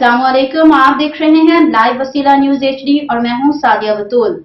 अस्सलाम वालेकुम, आप देख रहे हैं लाइव वसीला न्यूज HD और मैं हूं सादिया बतूल।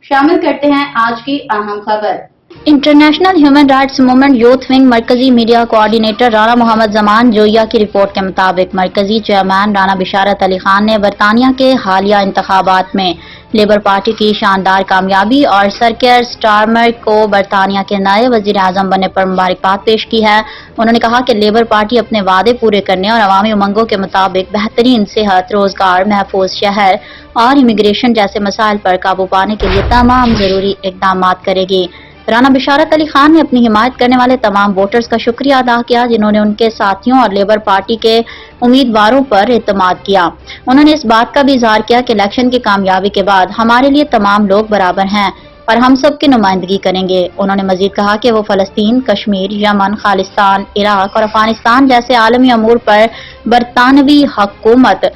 शामिल करते हैं आज की अहम खबर। International human rights movement youth wing मरकजी मीडिया कोऑर्डिनेटर राना मोहम्मद जमान जोया की रिपोर्ट के मुताबिक मरकजी चेयरमैन राना बिशारत अली खान ने बरतानिया के हालिया इंतखाबात में लेबर पार्टी की शानदार कामयाबी और सर केयर स्टारमर को बरतानिया के नए वजीर आजम बनने पर मुबारकबाद पेश की है। उन्होंने कहा कि लेबर पार्टी अपने वादे पूरे करने और अवामी उमंगों के मुताबिक बेहतरीन सेहत, रोजगार, महफूज शहर और इमिग्रेशन जैसे मसाइल पर काबू पाने के लिए तमाम जरूरी इकदाम करेगी। राना बिशारत अली खान ने अपनी हिमायत करने वाले तमाम वोटर्स का शुक्रिया अदा किया जिन्होंने उनके साथियों और लेबर पार्टी के उम्मीदवारों पर एतमाद किया। उन्होंने इस बात का भी इजहार किया कि इलेक्शन की कामयाबी के बाद हमारे लिए तमाम लोग बराबर हैं और हम सब की नुमाइंदगी करेंगे। उन्होंने मजीद कहा कि वो फलस्तीन, कश्मीर, यमन, खालिस्तान, इराक और अफगानिस्तान जैसे आलमी अमूर पर बरतानवी हुकूमत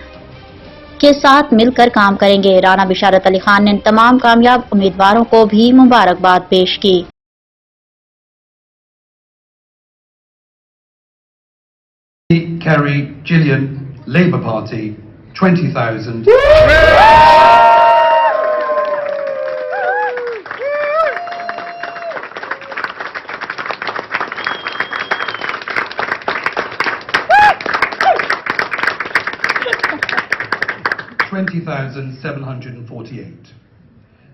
के साथ मिलकर काम करेंगे। राना बिशारत अली खान ने इन तमाम कामयाब उम्मीदवारों को भी मुबारकबाद पेश की। Kerry Gillian, Labour Party, 20,000. 20,748.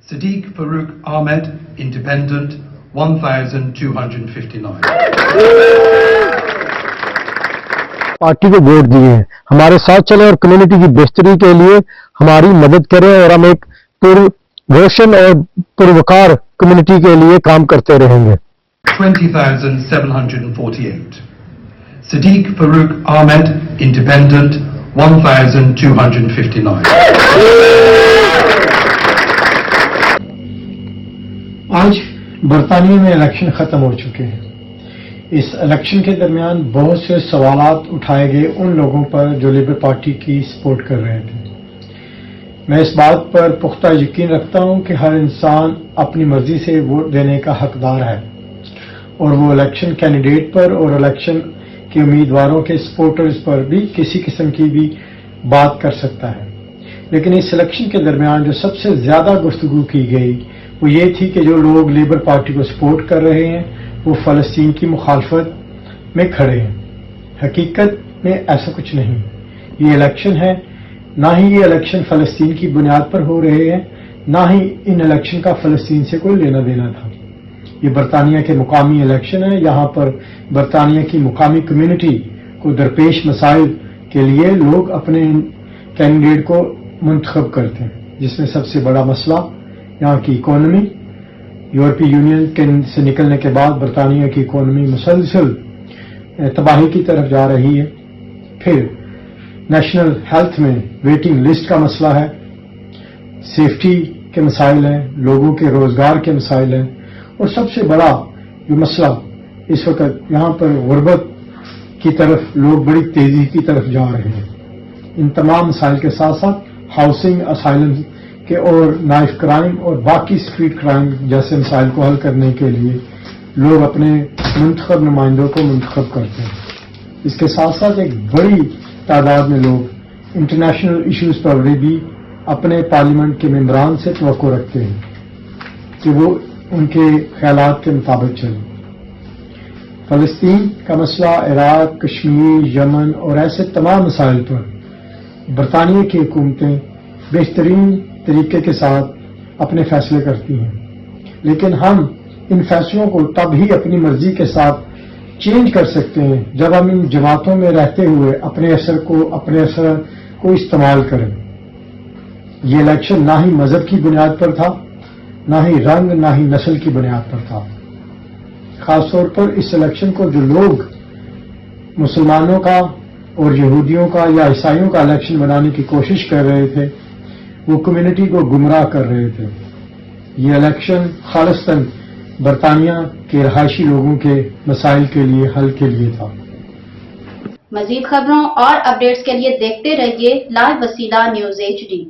Sadiq Farouk Ahmed, Independent, 1,259. Party को वोट दिए हैं, हमारे साथ चले और कम्युनिटी की बेहतरी के लिए हमारी मदद करें और हम एक रोशन और पुरवकार कम्युनिटी के लिए काम करते रहेंगे। 20,748. Sadiq Farouk Ahmed, Independent, 1,259. आज बरतानिया में इलेक्शन खत्म हो चुके हैं। इस इलेक्शन के दरमियान बहुत से सवालात उठाए गए उन लोगों पर जो लेबर पार्टी की सपोर्ट कर रहे थे। मैं इस बात पर पुख्ता यकीन रखता हूं कि हर इंसान अपनी मर्जी से वोट देने का हकदार है और वो इलेक्शन कैंडिडेट पर और इलेक्शन के उम्मीदवारों के सपोर्टर्स पर भी किसी किस्म की भी बात कर सकता है। लेकिन इस इलेक्शन के दरमियान जो सबसे ज्यादा गुफ्तगू की गई वो ये थी कि जो लोग लेबर पार्टी को सपोर्ट कर रहे हैं वो फलस्तीन की मुखालफत में खड़े हैं। हकीकत में ऐसा कुछ नहीं। ये इलेक्शन है, ना ही ये इलेक्शन फलस्तीन की बुनियाद पर हो रहे हैं, ना ही इन इलेक्शन का फलस्तीन से कोई लेना देना था। ये बरतानिया के मुकामी इलेक्शन है। यहाँ पर बरतानिया की मुकामी कम्युनिटी को दरपेश मसाइल के लिए लोग अपने कैंडिडेट को मुंतखब करते हैं, जिसमें सबसे बड़ा मसला यहाँ की इकोनॉमी। यूरोपीय यूनियन से निकलने के बाद बरतानिया की इकोनॉमी मुसलसल तबाही की तरफ जा रही है। फिर नेशनल हेल्थ में वेटिंग लिस्ट का मसला है, सेफ्टी के मसाइल हैं, लोगों के रोजगार के मसाइल हैं और सबसे बड़ा जो मसला इस वक्त यहाँ पर गुर्बत की तरफ लोग बड़ी तेजी की तरफ जा रहे हैं। इन तमाम मसाइल के साथ साथ हाउसिंग, असाइलम के और नाइफ क्राइम और बाकी स्ट्रीट क्राइम जैसे मसाइल को हल करने के लिए लोग अपने मुंतखब नुमाइंदों को मुंतखब करते हैं। इसके साथ साथ एक बड़ी तादाद में लोग इंटरनेशनल इश्यूज पर भी अपने पार्लियामेंट के मेंबरान से तवक्को रखते हैं कि वो उनके ख्यालात के मुताबिक चले। फलस्तीन का मसला, इराक, कश्मीर, यमन और ऐसे तमाम मसाइल पर बरतानिया की हुकूमतें बेहतरीन तरीके के साथ अपने फैसले करती हैं, लेकिन हम इन फैसलों को तब ही अपनी मर्जी के साथ चेंज कर सकते हैं जब हम इन जमातों में रहते हुए अपने असर को इस्तेमाल करें। ये इलेक्शन ना ही मजहब की बुनियाद पर था, ना ही रंग, ना ही नस्ल की बुनियाद पर था। खासतौर पर इस इलेक्शन को जो लोग मुसलमानों का और यहूदियों का या ईसाइयों का इलेक्शन बनाने की कोशिश कर रहे थे, वो कम्युनिटी को गुमराह कर रहे थे। ये इलेक्शन खालिस्तान बरतानिया के रहायशी लोगों के मसाइल के लिए हल के लिए था। मजीद खबरों और अपडेट्स के लिए देखते रहिए लाइव वसीला न्यूज HD।